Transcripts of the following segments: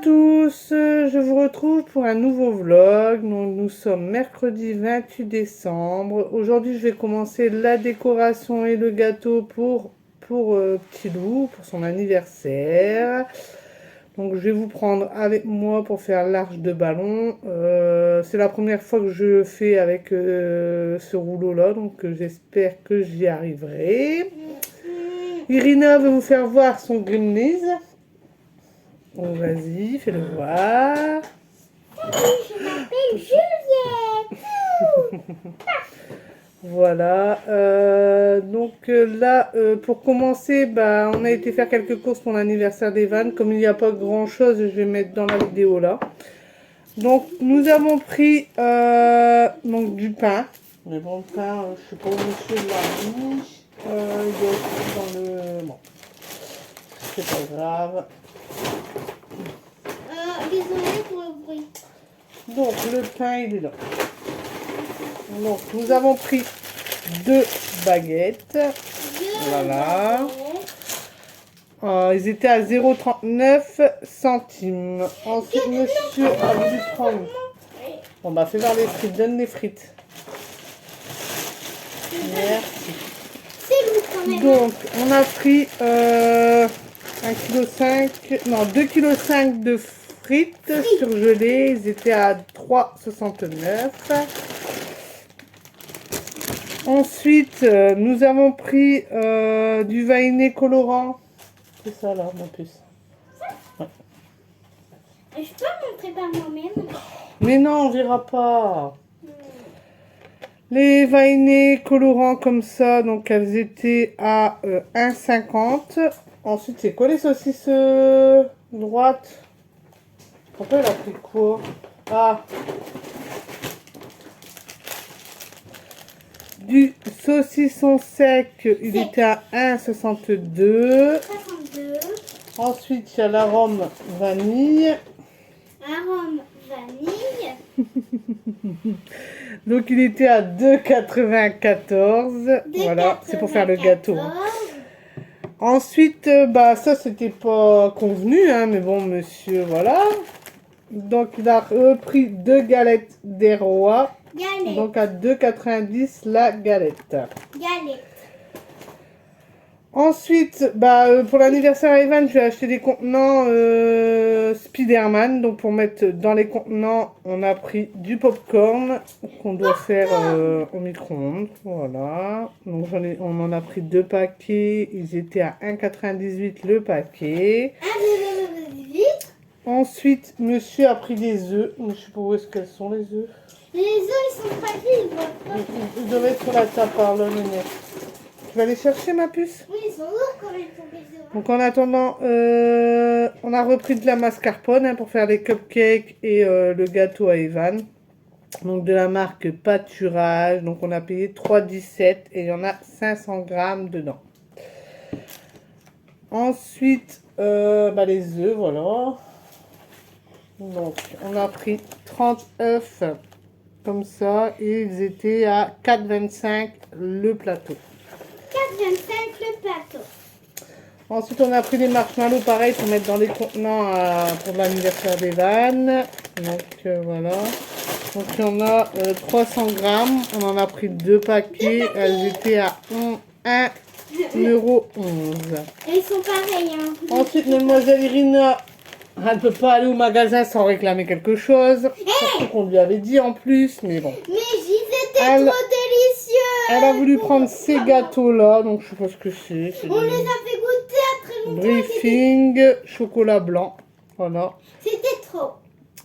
tous, je vous retrouve pour un nouveau vlog. Donc, nous sommes mercredi 28 décembre. Aujourd'hui, je vais commencer la décoration et le gâteau pour Petit Loup, pour son anniversaire. Donc, je vais vous prendre avec moi pour faire l'arche de ballon. C'est la première fois que je fais avec ce rouleau-là, donc j'espère que j'y arriverai. Irina veut vous faire voir son Gremlins. Oh, vas-y, fais-le voir. Je m'appelle Juliette. Voilà. Là, pour commencer, on a été faire quelques courses pour l'anniversaire d'Evan. Comme il n'y a pas grand-chose, je vais mettre dans la vidéo là. Donc, nous avons pris du pain. Mais bon, le pain, je sais pas où monsieur l'a mis. Il doit être dans le... Bon, c'est pas grave. Désolée pour le bruit. Donc, le pain, il est là. Donc, nous avons pris 2 baguettes. Voilà. Ils étaient à 0,39 centimes. Ensuite, monsieur a voulu prendre... Bon, bah, fais voir les frites. Donne les frites. Merci. C'est lourd quand même. Donc, on a pris 1,5 kg... Non, 2,5 kg de frites surgelées. Ils étaient à 3,69 €. Ensuite, nous avons pris du vanier colorant. C'est ça là, mon puce. Ouais. Je peux montrer par moi-même. Mais non, on verra pas. Les vaniers colorants comme ça, donc elles étaient à 1,50 €. Ensuite, c'est quoi les saucisses droites? Pourquoi elle a pris quoi? Ah, du saucisson sec, il était à 1,62 €. 62. Ensuite, il y a l'arôme vanille. Arôme vanille. Donc, il était à 2,94 €. Voilà, c'est pour faire le gâteau. Ensuite, ça, c'était pas convenu, hein, mais bon, monsieur, voilà. Donc, il a repris 2 galettes des rois. Galette. Donc, à 2,90 € la galette. Galette. Ensuite, pour l'anniversaire Evan, je vais acheter des contenants Spiderman. Donc, pour mettre dans les contenants, on a pris du popcorn qu'on doit faire au micro-ondes. Voilà. Donc, on en a pris 2 paquets. Ils étaient à 1,98 € le paquet. Ensuite, monsieur a pris des œufs. Je ne sais pas où est-ce qu'elles sont, les œufs. Les œufs, ils sont pas vides. Ils doivent être sur la table par là, Nénette. Tu vas les chercher, ma puce? Oui, ils sont lourds quand ils sont les œufs. Donc en attendant, on a repris de la mascarpone pour faire les cupcakes et le gâteau à Evan. Donc de la marque Pâturage. Donc on a payé 3,17 € et il y en a 500 grammes dedans. Ensuite, les œufs, voilà. Donc on a pris 30 œufs comme ça et ils étaient à 4,25 € le plateau. 4,25 € le plateau. Ensuite, on a pris des marshmallows pareil pour mettre dans les contenants pour l'anniversaire d'Evan. Donc voilà. Donc il y en a 300 grammes. On en a pris 2 paquets. Elles étaient à 1,11 €. Et ils sont pareils. Hein. Ensuite, mademoiselle Irina, elle ne peut pas aller au magasin sans réclamer quelque chose. Surtout qu'on lui avait dit en plus, mais bon. Mais ils étaient trop délicieux. Elle a voulu prendre ces gâteaux-là, donc je sais pas ce que c'est. On les a fait goûter à très longtemps. Briefing, chocolat blanc. Voilà. C'était trop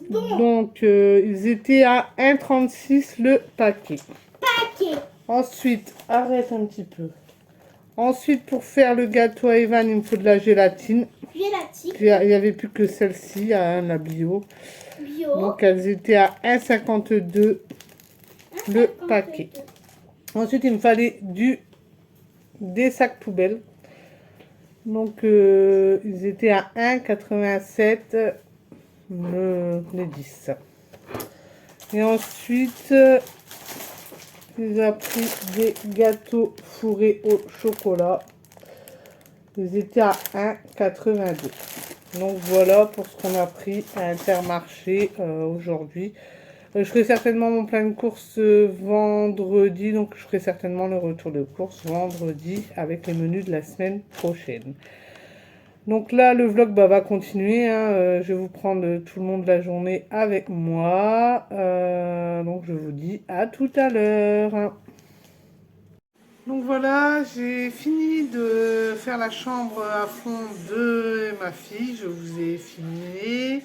bon. Donc, ils étaient à 1,36 € le paquet. Paquet. Ensuite, arrête un petit peu. Ensuite, pour faire le gâteau à Evan, il me faut de la gélatine. Gélatine. Il n'y avait plus que celle-ci, la bio. Bio. Donc, elles étaient à 1,52 € le paquet. Ensuite, il me fallait des sacs poubelles. Donc, ils étaient à 1,87 € les 10. Et ensuite, il a pris des gâteaux fourrés au chocolat. Ils étaient à 1,82 €. Donc voilà pour ce qu'on a pris à Intermarché aujourd'hui. Je ferai certainement mon plein de courses vendredi, donc je ferai certainement le retour de courses vendredi avec les menus de la semaine prochaine. Donc là, le vlog va continuer, hein. Je vais vous prendre tout le long de la journée avec moi. Donc je vous dis à tout à l'heure. Donc voilà, j'ai fini de faire la chambre à fond de ma fille. Je vous ai filmé.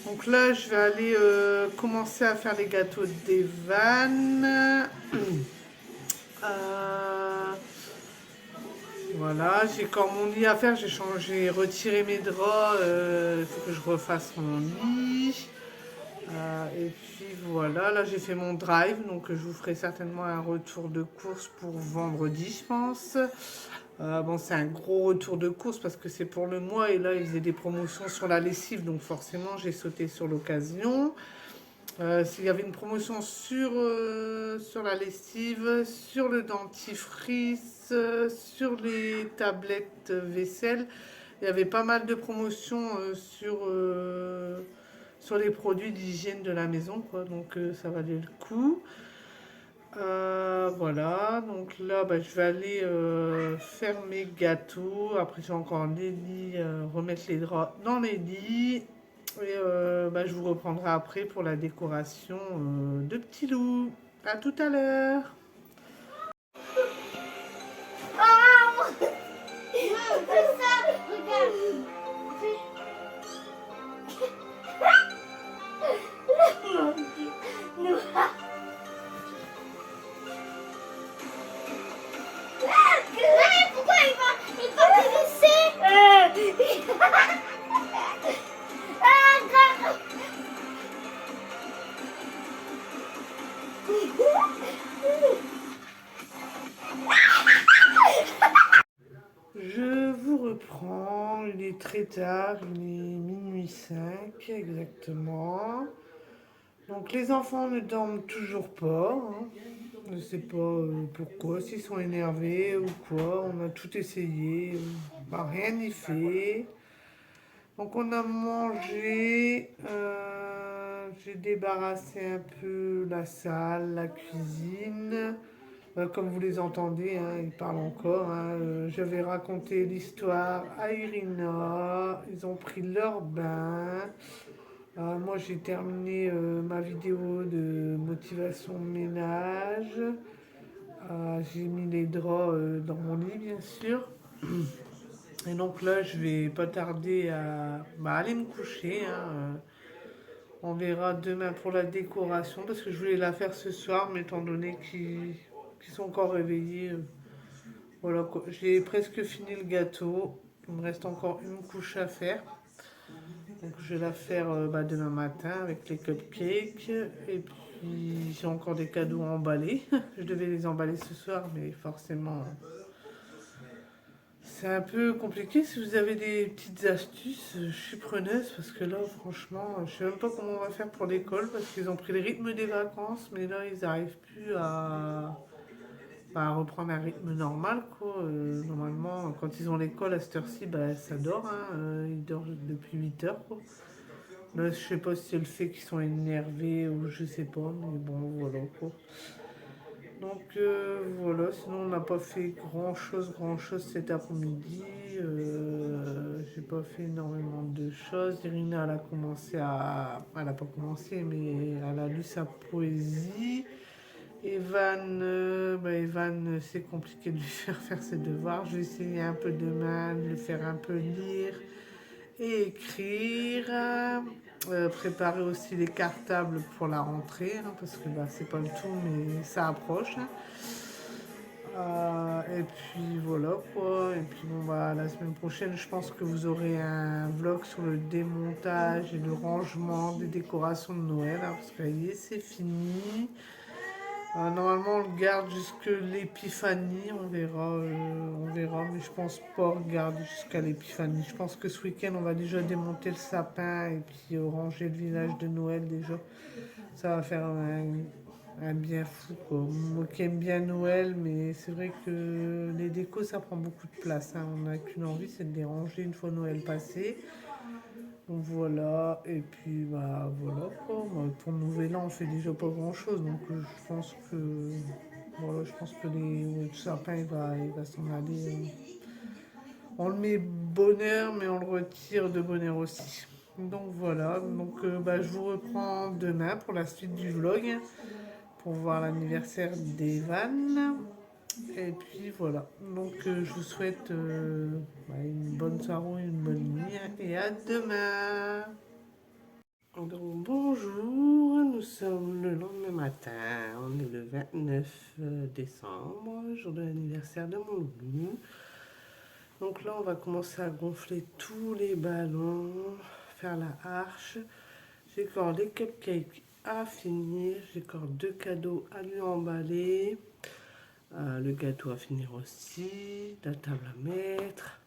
Donc là, je vais aller commencer à faire les gâteaux d'Evan. Euh, voilà, j'ai encore mon lit à faire. J'ai retiré mes draps. Il faut que je refasse mon lit. Et puis voilà, là j'ai fait mon drive. Donc je vous ferai certainement un retour de course pour vendredi, je pense. Bon, c'est un gros retour de course parce que c'est pour le mois et là ils faisaient des promotions sur la lessive. Donc forcément, j'ai sauté sur l'occasion. S'il y avait une promotion sur la lessive, sur le dentifrice, sur les tablettes vaisselle, il y avait pas mal de promotions sur les produits d'hygiène de la maison, quoi. Donc ça valait le coup. Voilà, donc là je vais aller faire mes gâteaux. Après j'ai encore les lits, remettre les draps dans les lits. Et je vous reprendrai après pour la décoration de Petit Loup. À tout à l'heure. Ah, non, c'est ça, regarde. Non. Pourquoi il va te laisser? Je vous reprends, il est très tard, il est minuit 5 exactement. Donc les enfants ne dorment toujours pas, hein. Je ne sais pas pourquoi, s'ils sont énervés ou quoi. On a tout essayé, rien n'y fait. Donc on a mangé, j'ai débarrassé un peu la salle, la cuisine. Comme vous les entendez, hein, ils parlent encore, hein. J'avais raconté l'histoire à Irina, ils ont pris leur bain. Moi j'ai terminé ma vidéo de motivation de ménage. J'ai mis les draps dans mon lit bien sûr. Et donc là je vais pas tarder à aller me coucher, hein. On verra demain pour la décoration parce que je voulais la faire ce soir, mais étant donné qu'ils sont encore réveillés, voilà quoi. J'ai presque fini le gâteau. Il me reste encore une couche à faire. Donc je vais la faire demain matin avec les cupcakes. Et puis j'ai encore des cadeaux à emballer. Je devais les emballer ce soir, mais forcément c'est un peu compliqué. Si vous avez des petites astuces, je suis preneuse parce que là franchement, je sais même pas comment on va faire pour l'école parce qu'ils ont pris le rythme des vacances, mais là ils n'arrivent plus à reprendre un rythme normal, quoi. Normalement, quand ils ont l'école à cette heure-ci, ça dort, hein. Ils dorment depuis 8 heures, quoi. Là, je sais pas si c'est le fait qu'ils sont énervés ou je sais pas, mais bon, voilà, quoi. Donc voilà, sinon on n'a pas fait grand chose cet après-midi. J'ai pas fait énormément de choses. Irina, elle a commencé à... Elle a pas commencé, mais elle a lu sa poésie. Evan, Evan, c'est compliqué de lui faire ses devoirs. Je vais essayer un peu demain de le faire un peu lire et écrire. Préparer aussi les cartables pour la rentrée, hein, parce que c'est pas le tout, mais ça approche, hein. Et puis voilà quoi. Et puis bon la semaine prochaine, je pense que vous aurez un vlog sur le démontage et le rangement des décorations de Noël, hein, parce que ça y est, c'est fini. Normalement, on le garde jusque l'épiphanie, on verra, mais je pense pas regarder jusqu'à l'épiphanie. Je pense que ce week-end, on va déjà démonter le sapin et puis ranger le village de Noël déjà. Ça va faire un bien fou, quoi. Moi qui aime bien Noël, mais c'est vrai que les décos, ça prend beaucoup de place, hein. On n'a qu'une envie, c'est de les ranger une fois Noël passé. Donc voilà, et puis bah voilà quoi. Bah, pour le nouvel an, on fait déjà pas grand chose, donc je pense que voilà, je pense que le sapin il va s'en aller. On le met bonheur, mais on le retire de bonheur aussi. Donc voilà, donc bah, je vous reprends demain pour la suite du vlog, pour voir l'anniversaire d'Evan. Et puis voilà, donc je vous souhaite bah, une bonne soirée, une bonne nuit, et à demain. Donc bonjour, nous sommes le lendemain matin, on est le 29 décembre, jour de l'anniversaire de mon loulou. Donc là on va commencer à gonfler tous les ballons, faire la arche. J'ai encore les cupcakes à finir, j'ai encore 2 cadeaux à lui emballer. Le gâteau à finir aussi, la table à mettre.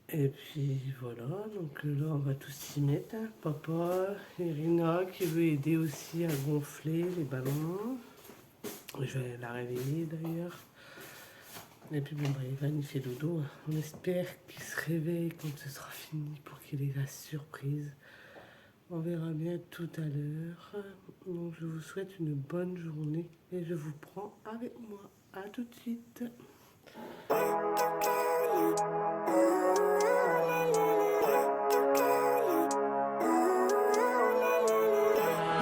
Et puis voilà, donc là on va tous s'y mettre. Hein. Papa, Irina qui veut aider aussi à gonfler les ballons. Je vais la réveiller d'ailleurs. Et puis bon, bah, Evan il fait dodo. On espère qu'il se réveille quand ce sera fini pour qu'il ait la surprise. On verra bien tout à l'heure. Donc je vous souhaite une bonne journée et je vous prends avec moi. À tout de suite.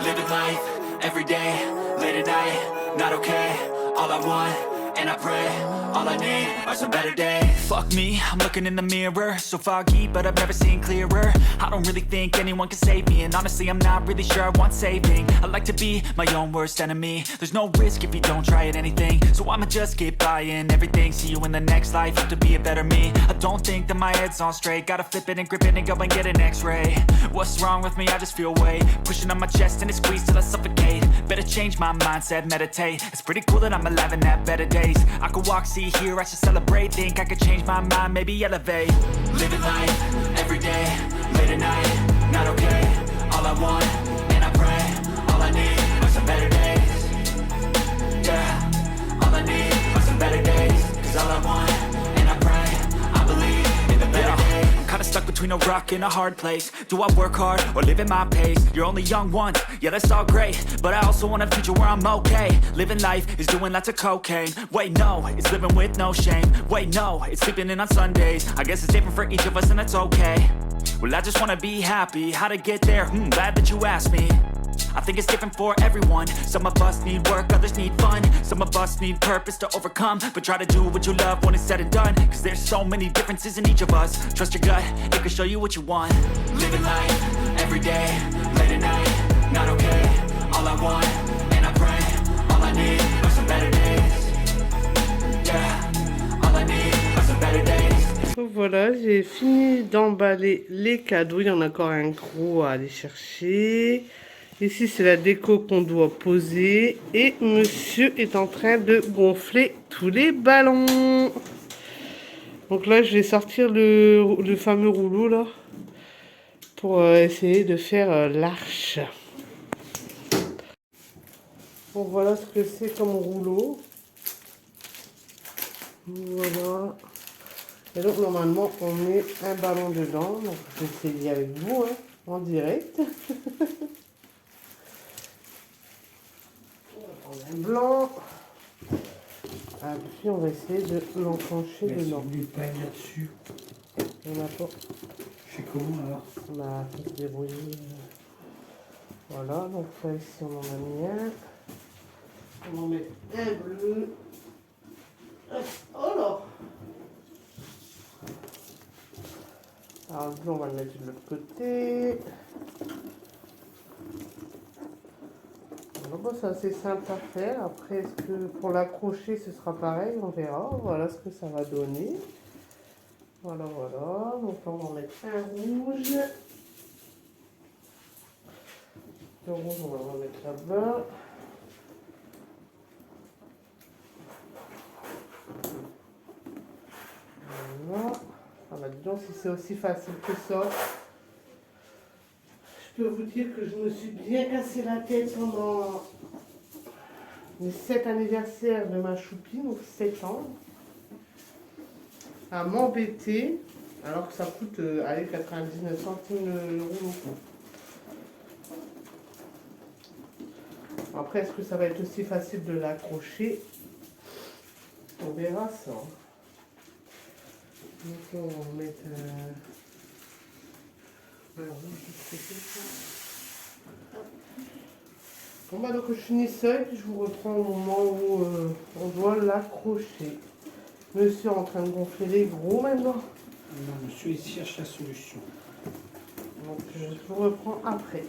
Living life, every day, late at night, not okay. All I want, and I pray, all I need are some better days. Fuck me, I'm looking in the mirror, so foggy, but I've never seen clearer. I don't really think anyone can save me, and honestly I'm not really sure I want saving. I like to be my own worst enemy. There's no risk if you don't try at anything, so I'ma just keep buying everything. See you in the next life, have to be a better me. I don't think that my head's on straight, gotta flip it and grip it and go and get an x-ray. What's wrong with me? I just feel weight pushing on my chest and it squeezes till I suffocate. Better change my mindset, meditate. It's pretty cool that I'm alive and have better days. I could walk, see, hear, I should celebrate. Think I could change my mind, maybe elevate. Living life, every day, late at night, not okay. All I want, and I pray, all I need are some better days. Yeah, all I need are some better days. Cause all I want, and I pray, I believe in the better days. Kinda stuck between a rock and a hard place. Do I work hard or live at my pace? You're only young once, yeah that's all great, but I also want a future where I'm okay. Living life is doing lots of cocaine. Wait no, it's living with no shame. Wait no, it's sleeping in on Sundays. I guess it's different for each of us and that's okay. Well I just wanna be happy, how to get there? Glad that you asked me. I think it's different for everyone. Some of us need work, others need fun. Some of us need purpose to overcome. But try to do what you love when it's said and done. Cause there's so many differences in each of us. Trust your gut, it can show you what you want. Living life, every day, late at night, not okay. All I want, and I pray, all I need are some better days. Yeah, all I need are some better days. Donc voilà, j'ai fini d'emballer les cadeaux. Il y en a encore un gros à aller chercher. Ici, c'est la déco qu'on doit poser. Et monsieur est en train de gonfler tous les ballons. Donc là, je vais sortir le fameux rouleau là. Pour essayer de faire l'arche. Donc voilà ce que c'est comme rouleau. Voilà. Et donc normalement, on met un ballon dedans. Donc je vais essayer avec vous, hein, en direct. Un blanc. Ah, puis on va essayer de l'enclencher dedans. Du pain là-dessus. On a pas. Je sais comment alors. On a fait se débrouiller. Voilà, donc ça ici on en a mis un. On en met un bleu. Oh là! Alors le bleu on va le mettre de l'autre côté. Bon, c'est assez simple à faire. Après, est-ce que pour l'accrocher, ce sera pareil? On verra. Voilà ce que ça va donner. Voilà, voilà. Donc là, on va mettre un rouge. Le rouge, on va le mettre là-bas. Voilà. Ah bah dis donc, si c'est aussi facile que ça. Je peux vous dire que je me suis bien cassé la tête pendant les 7 anniversaires de ma choupie, donc 7 ans, à m'embêter Alors que ça coûte allez, 99 centimes le rouleau. Après, est-ce que ça va être aussi facile de l'accrocher? On verra ça. Donc là, on va mettre un rouge de côté, ça. Bon bah donc je finis ça et puis je vous reprends au moment où on doit l'accrocher. Monsieur est en train de gonfler les gros maintenant. Non, monsieur, il cherche la solution. Donc je vous reprends après.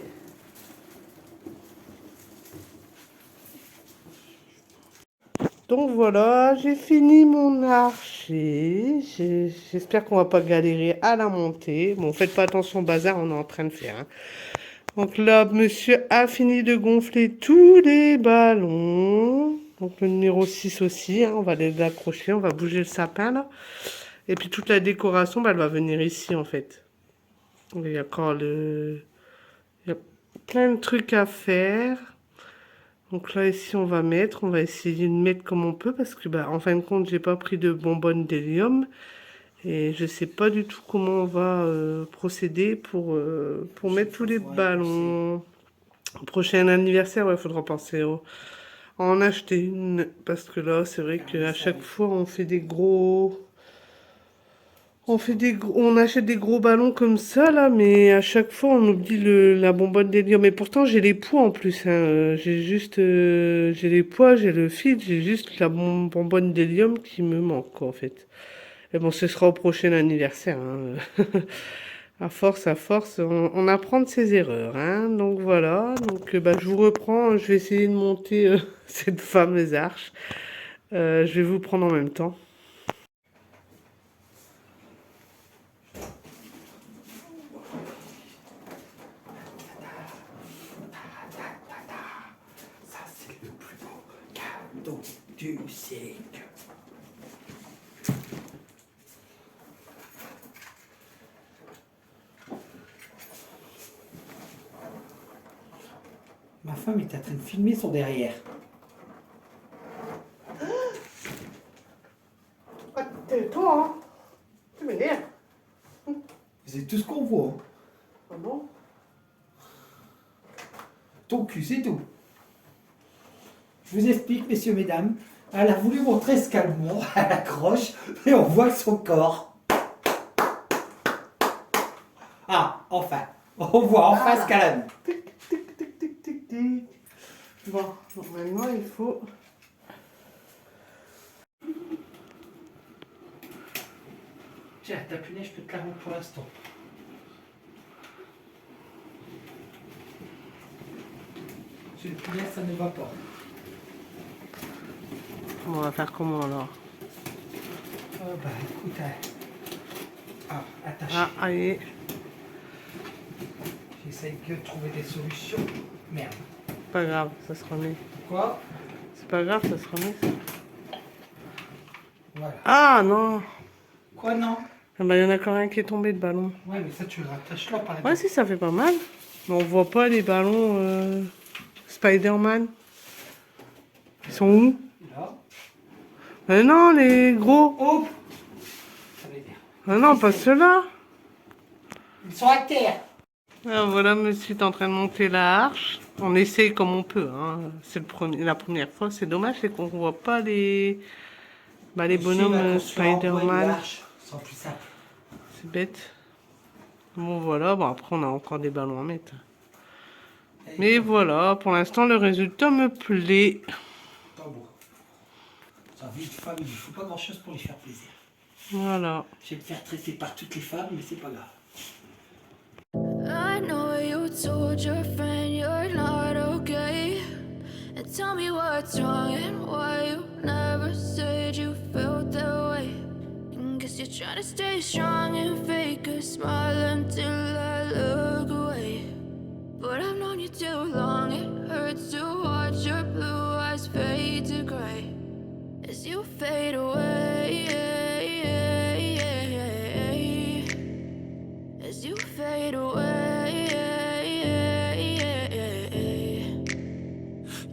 Donc voilà, j'ai fini mon archer. J'espère qu'on va pas galérer à la montée. Bon, faites pas attention au bazar, on est en train de faire. Hein. Donc là, monsieur a fini de gonfler tous les ballons. Donc le numéro 6 aussi, hein, on va les accrocher, on va bouger le sapin là. Et puis toute la décoration, bah, elle va venir ici en fait. Il y a encore il y a plein de trucs à faire. Donc là, ici, on va essayer de mettre comme on peut parce que, bah, en fin de compte, j'ai pas pris de bonbonnes d'hélium et je sais pas du tout comment on va procéder pour mettre tous les ballons. Au prochain anniversaire, ouais, il faudra penser à en acheter une parce que là, c'est vrai qu'à chaque fois, on fait des gros. On achète des gros ballons comme ça, là, mais à chaque fois, on oublie la bonbonne d'hélium. Mais pourtant, j'ai les poids en plus, hein. J'ai juste, j'ai les poids, j'ai le fil, j'ai juste la bonbonne d'hélium qui me manque, quoi, en fait. Et bon, ce sera au prochain anniversaire, hein. À force, on apprend de ses erreurs, hein. Donc voilà, donc bah, je vous reprends, je vais essayer de monter cette fameuse arche. Je vais vous prendre en même temps. Ça, c'est le plus beau cadeau du siècle. Ma femme est en train de filmer son derrière. Ah, tais-toi, hein. Tu m'énerves. C'est tout ce qu'on voit. Ah bon? Ton cul, c'est tout. Je vous explique, messieurs, mesdames. Elle a voulu montrer ce calmement, elle accroche, et on voit son corps. Ah, enfin. On voit enfin ce qu'elle a mis. Tic, tic, tic, tic, tic, tic. Bon, donc maintenant il faut... Tiens, ta punaise, je peux te la rendre pour l'instant. C'est une punaise, ça ne va pas. On va faire comment alors? Oh bah écoute, ah, attaché. Ah, allez. J'essaye de trouver des solutions. Merde. Pas grave, ça se remet. Quoi? C'est pas grave, ça se remet. Voilà. Ah non! Quoi non? Ah bah, il y en a quand même un qui est tombé de ballon. Ouais, mais ça tu le rattaches là par exemple. Ouais, si, ça fait pas mal. Mais on voit pas les ballons Spider-Man. Ils sont où? Là. Non, les gros. Oh! Ça veut dire. Ah non, pas ceux-là. Ils sont à terre. Ah, voilà, monsieur est en train de monter la arche. On essaye comme on peut. Hein. C'est la première fois. C'est dommage, c'est qu'on voit pas les bonhommes Spider-Man. Sans plus simple. C'est bête. Bon, voilà. Bon, après, on a encore des ballons à mettre. Mais voilà, pour l'instant, le résultat me plaît. Tambour. Sa vie de femme, il ne faut pas grand chose pour lui faire plaisir. Voilà. Je vais me faire traiter par toutes les femmes, mais c'est pas grave. I know you told your friend you're not okay. And tell me what's wrong and why you never said you felt that way. And guess you're trying to stay strong and fake a smile until I look away. But I've known you too long, it hurts to watch your blue eyes fade to gray as you fade away. As you fade away.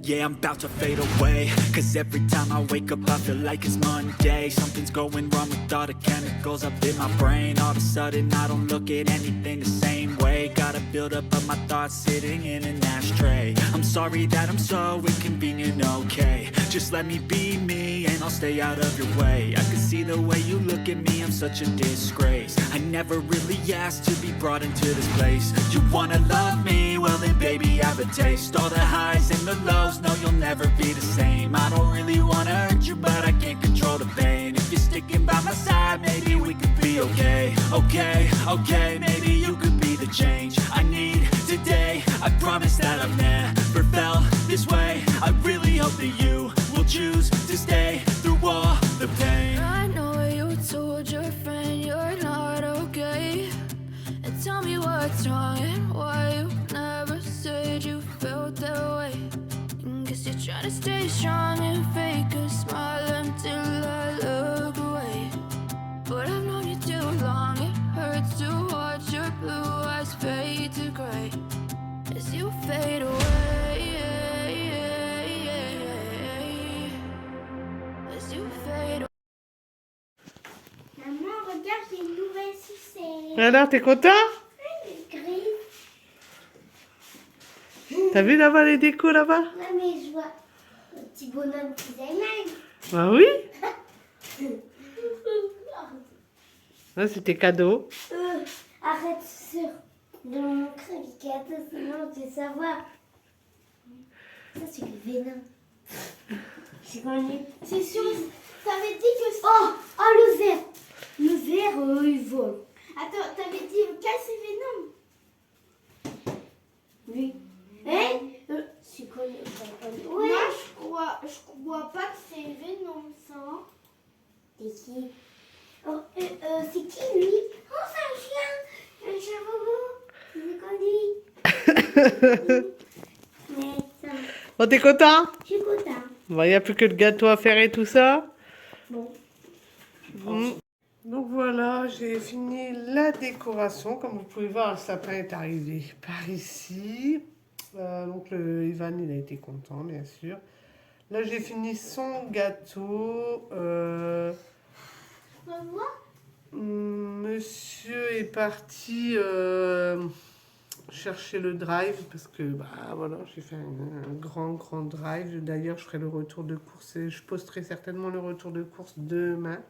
Yeah, I'm about to fade away. Cause every time I wake up I feel like it's Monday. Something's going wrong with all the chemicals up in my brain. All of a sudden I don't look at anything the same way. Gotta build up of my thoughts sitting in an ashtray. I'm sorry that I'm so inconvenient, okay. Just let me be me and I'll stay out of your way. I can see the way you look at me, I'm such a disgrace. I never really asked to be brought into this place. You wanna love me? Well then baby have a taste. All the highs and the lows, no you'll never be the same. I don't really wanna hurt you but I can't control the pain. If you're sticking by my side, maybe we could be okay. Okay, okay, maybe you could be the change I need today. I promise that I've never felt this way. I really hope that you will choose to stay through all the pain. I know you told your friend you're not okay. And tell me what's wrong and why you never said you felt that way. And guess you're trying to stay strong and fake a smile until I look away. But I've known you too long, it hurts to watch your blue eyes fade to gray as you fade away. As you fade away. Maman, regarde, j'ai une nouvelle sucette. Alors, t'es content? Elle est grise. T'as vu là-bas les décos là-bas? Ouais, mais je vois le petit bonhomme qui s'aimait. Bah oui. Là, c'était cadeau. Arrête sur de mon montrer les cadeaux, sinon tu vas savoir. Ça, c'est le venin. J'ai connu. C'est sûr, t'avais dit que... Oh, le verre. Le verre, il vole. Attends, t'avais dit casser Venom. Oui. Hein? C'est connu. Ouais. Moi, je crois pas que c'est Venom, ça. C'est qui? Oh, c'est qui lui? Oh, c'est un chien robot. Mais ça, Bon, t'es content? je suis content. Bon, il n'y a plus que le gâteau à faire et tout ça. Bon. Donc voilà, j'ai fini la décoration. Comme vous pouvez voir, le sapin est arrivé par ici. Donc Ivan, il a été content, bien sûr. Là, j'ai fini son gâteau. Monsieur est parti chercher le drive parce que bah voilà, j'ai fait un grand drive. D'ailleurs, je ferai le retour de course et je posterai certainement le retour de course demain.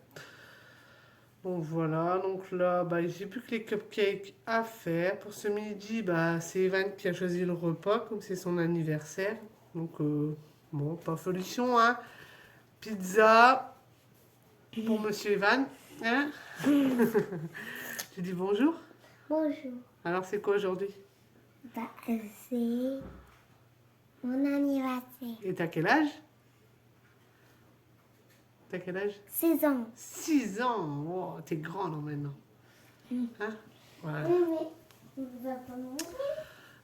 Donc voilà, donc là, bah, j'ai plus que les cupcakes à faire. Pour ce midi, bah, c'est Evan qui a choisi le repas, comme c'est son anniversaire. Donc, bon, pas folichon, hein. Pizza pour Monsieur Evan. Hein. Tu dis bonjour. Bonjour. Alors, c'est quoi aujourd'hui? Bah, c'est mon anniversaire. Et t'as quel âge? T'as quel âge? 16 ans. 6 ans. Oh, t'es grand là maintenant. Hein? Voilà. Oui, mais on va pas manger.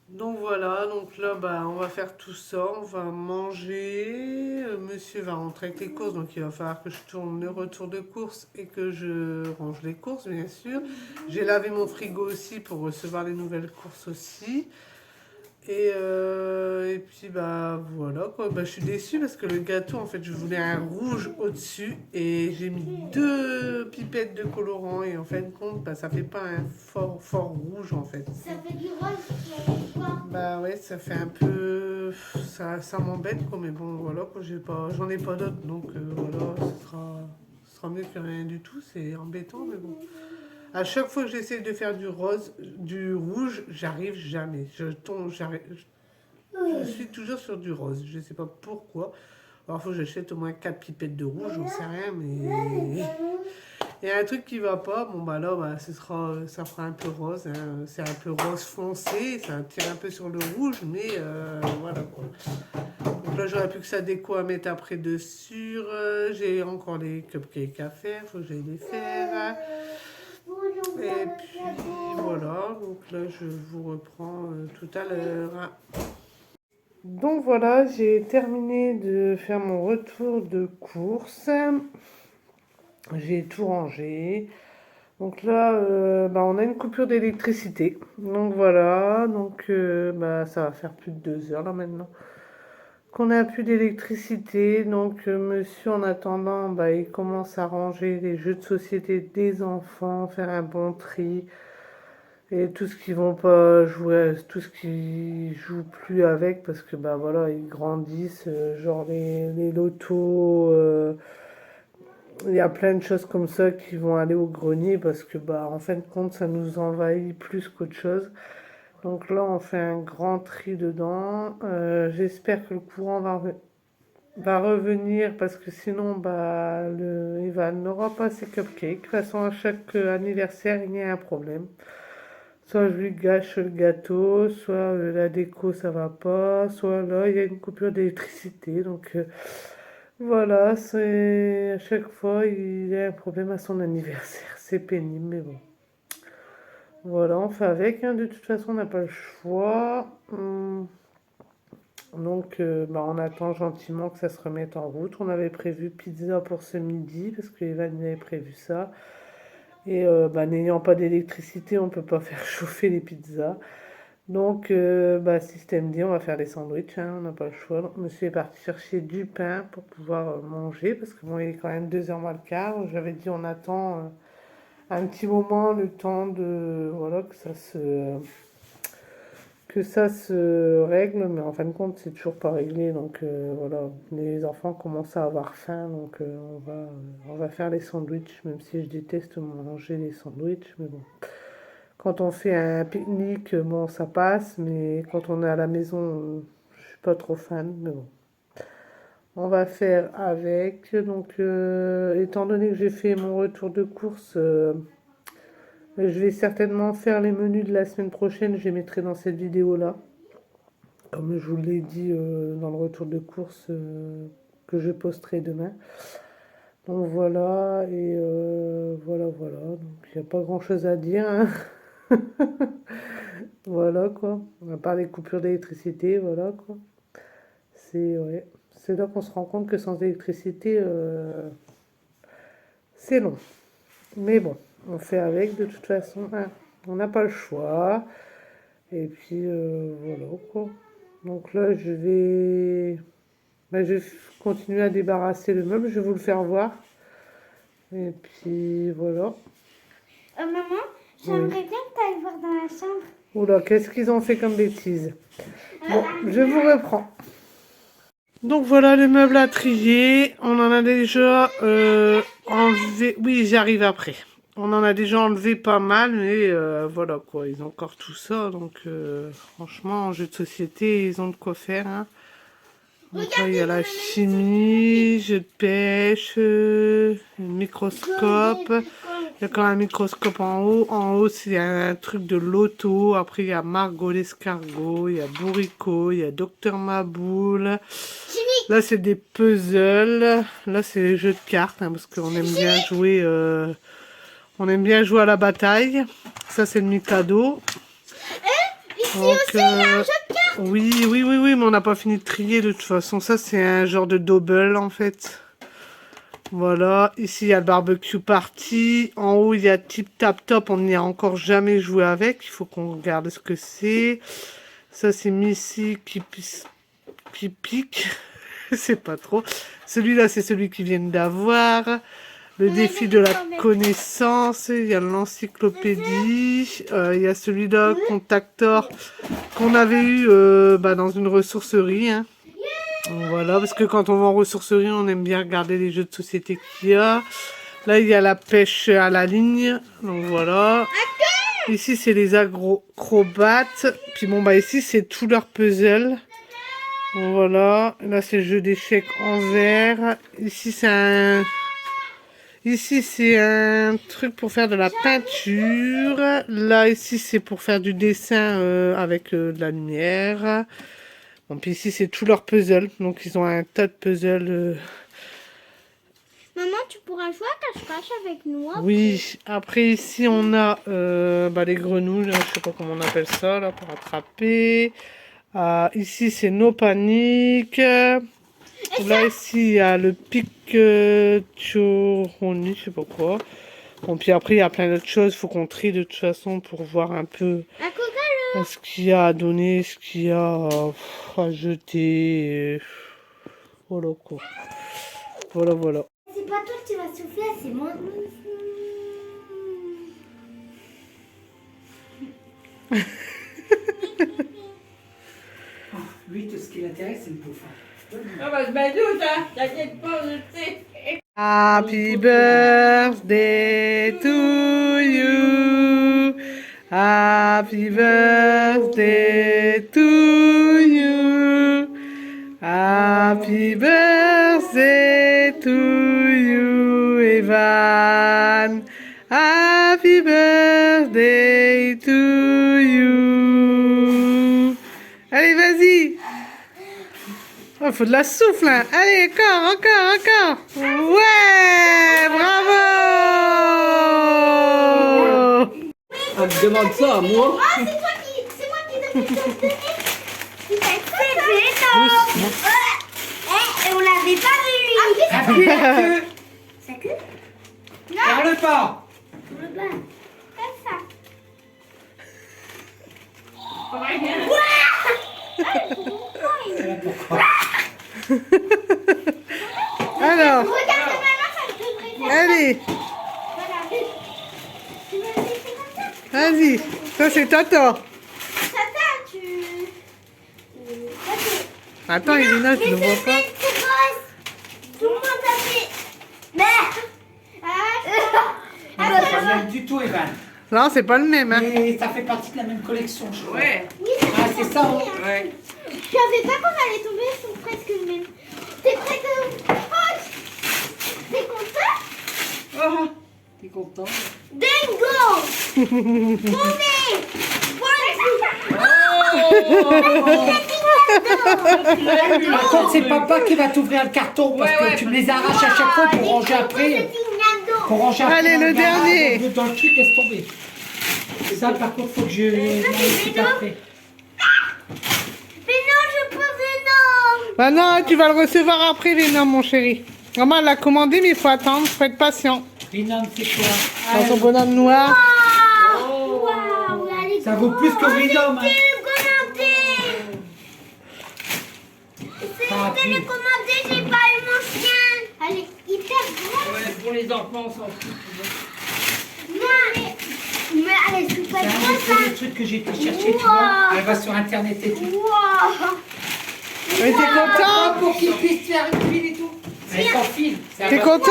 Donc voilà, donc là bah, on va faire tout ça, on va manger, monsieur va rentrer avec les courses, donc il va falloir que je tourne le retour de course et que je range les courses bien sûr. J'ai lavé mon frigo aussi pour recevoir les nouvelles courses aussi. Et puis bah voilà quoi, bah, je suis déçue parce que le gâteau en fait je voulais un rouge au-dessus et j'ai mis 2 pipettes de colorant et en fin de compte bah, ça fait pas un fort rouge en fait. Ça fait du rose. Bah ouais, ça fait un peu... Ça m'embête quoi, mais bon voilà quoi, j'en ai pas d'autres donc voilà, ce sera mieux que rien du tout, c'est embêtant mais bon. À chaque fois que j'essaie de faire du rouge, j'arrive jamais. Je suis toujours sur du rose, je sais pas pourquoi. Alors il faut que j'achète au moins 4 pipettes de rouge, j'en sais rien mais... Il y a un truc qui va pas, bon bah là bah, ça fera un peu rose, hein. C'est un peu rose foncé, ça tire un peu sur le rouge, mais voilà quoi. Donc là j'aurais plus que ça déco à mettre après dessus, j'ai encore les cupcakes à faire, faut que j'aille les faire. Hein. Et puis voilà, donc là je vous reprends tout à l'heure. Hein. Donc voilà, j'ai terminé de faire mon retour de course. J'ai tout rangé. Donc là, bah, on a une coupure d'électricité. Donc voilà, donc bah, ça va faire plus de 2 heures là maintenant qu'on n'a plus d'électricité. Donc monsieur, en attendant, bah, il commence à ranger les jeux de société des enfants, faire un bon tri. Et tout ce qu'ils vont pas jouer, tout ce qu'ils jouent plus avec, parce que bah voilà, ils grandissent, genre les lotos, il y a plein de choses comme ça qui vont aller au grenier, parce que bah en fin de compte, ça nous envahit plus qu'autre chose. Donc là, on fait un grand tri dedans. J'espère que le courant va revenir, parce que sinon, bah, Ivan n'aura pas ses cupcakes. De toute façon, à chaque anniversaire, il y a un problème. Soit je lui gâche le gâteau, soit la déco ça va pas, soit là il y a une coupure d'électricité. Donc voilà, c'est à chaque fois il y a un problème à son anniversaire. C'est pénible, mais bon. Voilà, on fait avec, hein. De toute façon, on n'a pas le choix. Donc bah, on attend gentiment que ça se remette en route. On avait prévu pizza pour ce midi, parce que Evan avait prévu ça. Et bah, n'ayant pas d'électricité, on ne peut pas faire chauffer les pizzas. Donc, bah, système D, on va faire les sandwichs, hein, on n'a pas le choix. Donc, monsieur est parti chercher du pain pour pouvoir manger, parce que bon, il est quand même 2h moins le quart. J'avais dit on attend un petit moment, le temps de voilà que ça se règle, mais en fin de compte, c'est toujours pas réglé. Donc voilà, les enfants commencent à avoir faim, donc on va faire les sandwichs, même si je déteste manger les sandwichs, mais bon. Quand on fait un pique-nique, bon, ça passe, mais quand on est à la maison, je suis pas trop fan, mais bon. On va faire avec. Donc, étant donné que j'ai fait mon retour de course, je vais certainement faire les menus de la semaine prochaine. Je les mettrai dans cette vidéo-là. Comme je vous l'ai dit dans le retour de course que je posterai demain. Donc voilà, et voilà. Donc il n'y a pas grand-chose à dire, hein. Voilà quoi, à part les coupures d'électricité, voilà quoi. Ouais. C'est là qu'on se rend compte que sans électricité, c'est long. Mais bon, on fait avec de toute façon, hein. On n'a pas le choix. Et puis voilà quoi. Donc là, je vais continuer à débarrasser le meuble, je vais vous le faire voir. Et puis voilà. Maman, j'aimerais bien que tu ailles voir dans la chambre. Oula, qu'est-ce qu'ils ont fait comme bêtises? Bon, je vous reprends. Donc voilà le meuble à trier. On en a déjà enlevé. Oui, j'arrive après. On en a déjà enlevé pas mal, mais voilà quoi. Ils ont encore tout ça. Donc franchement, en jeu de société, ils ont de quoi faire, hein. Donc là, il y a la chimie, jeu de pêche, microscope. Il y a quand même un microscope en haut. En haut, c'est un truc de loto. Après, il y a Margot l'escargot, il y a Bourricot, il y a Docteur Maboule. Là, c'est des puzzles. Là, c'est les jeux de cartes, hein, parce qu'on aime bien jouer. On aime bien jouer à la bataille. Ça, c'est le Mikado. Ici aussi, il y a un jeu de cartes. Oui, mais on n'a pas fini de trier de toute façon. Ça, c'est un genre de double, en fait. Voilà, ici il y a le barbecue party. En haut il y a Tip Tap Top, on n'y a encore jamais joué avec. Il faut qu'on regarde ce que c'est. Ça c'est Missy qui pique. C'est pas trop. Celui-là c'est celui qui vient d'avoir. Le défi de la connaissance. Il y a l'encyclopédie. Il y a celui-là, Contactor, qu'on avait eu dans une ressourcerie, hein. Voilà, parce que quand on va en ressourcerie, on aime bien regarder les jeux de société qu'il y a. Là, il y a la pêche à la ligne. Donc voilà. Ici, c'est les acrobates. Puis bon, bah ici, c'est tout leur puzzle. Donc, voilà. Là, c'est le jeu d'échecs en verre. Ici, c'est un truc pour faire de la peinture. Là, ici, c'est pour faire du dessin avec de la lumière. Bon, puis ici, c'est tout leur puzzle. Donc, ils ont un tas de puzzles. Maman, tu pourras jouer à cache-cache avec nous après. Oui, après, ici, on a les grenouilles. Là, je sais pas comment on appelle ça, là, pour attraper. Ici, c'est No Panique. Là, ici, il y a le Picturoni, je sais pas quoi. Bon, puis après, il y a plein d'autres choses. Il faut qu'on trie de toute façon pour voir un peu ce qu'il y a à donner, ce qu'il y a à jeter. Voilà quoi. Voilà, voilà. C'est pas toi qui vas souffler, c'est moi. Lui, tout ce qui l'intéresse, c'est le bouffon. Ah bah je me doute, hein. T'inquiète pas, je sais. Happy birthday to you. Happy birthday to you. Happy birthday to you, Evan. Happy birthday to you. Allez, vas-y. Oh, faut de la souffle, hein. Allez, encore. Ouais, bravo. Ah, me demande ça à moi. Ah, c'est moi qui devais te le donner. C'est Vénom. Et on l'avait pas vu, lui. Appuie la queue. Sa queue? Vers le bas. Sur le bas. Comme ça. Voilà pourquoi. Alors, Regarde, maintenant, ça devrait faire. allez, Voilà. Tu veux le laisser comme ça? vas-y. Ça, c'est Tata. Tata, tu... Ok. Attends, Irina, je ne vois pas. C'est grosse. Tout le monde a fait... Merde. C'est pas le même du tout, Evan. Non, c'est pas le même, hein. Mais ça fait partie de la même collection, je crois. Ouais. Ah, c'est ça, hein. Ouais. Je savais pas qu'on allait tomber sur presque le même. T'es prêt de... Oh, t'es content? Oh, t'es content? Dingo. Tombé. Par contre, c'est papa qui va t'ouvrir le carton parce que tu me les arraches à chaque fois pour ranger après. Pour ranger après. Allez, le dernier. Dans le truc, laisse tomber. Ça, par contre, faut que je. C'est parfait. Mais non, je peux Venom. Bah non, tu vas le recevoir après, Venom, mon chéri. Maman l'a commandé, mais il faut attendre, faut être patient. Venom, c'est quoi? Dans son bonhomme noir. Waouh, elle est Ça vaut plus que Venom. Hein. C'est télécommandé, j'ai pas eu mon chien. Elle est hyper grande. Ouais, pour les enfants, on s'en fout. Non, mais elle est super C'est un grosse, des hein. trucs que j'ai été chercher, tu Wow. vois. Elle va sur internet et tout. Wow. Mais t'es content? Pour qu'il puisse faire une file et tout. Elle s'en file. T'es content?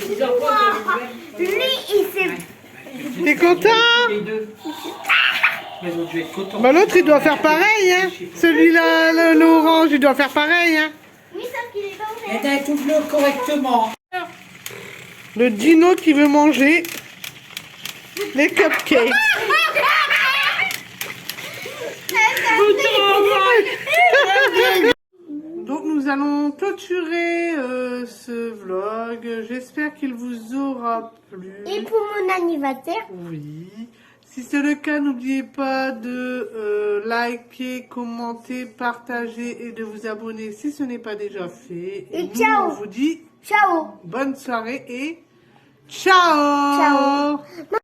Les enfants, Lui, il s'est... T'es content? les deux. Mais l'autre, je vais être content. Bah l'autre, il doit faire pareil, hein. Celui-là, l'orange, il doit faire pareil, hein. Oui, sauf qu'il est pas Eh ouvert. bien, ouvre-le correctement. Le dino qui veut manger les cupcakes. Donc nous allons clôturer ce vlog. J'espère qu'il vous aura plu. Et pour mon anniversaire, Oui. Si c'est le cas, n'oubliez pas de liker, commenter, partager et de vous abonner si ce n'est pas déjà fait. Et nous, ciao. on vous dit ciao. bonne soirée et ciao. Ciao.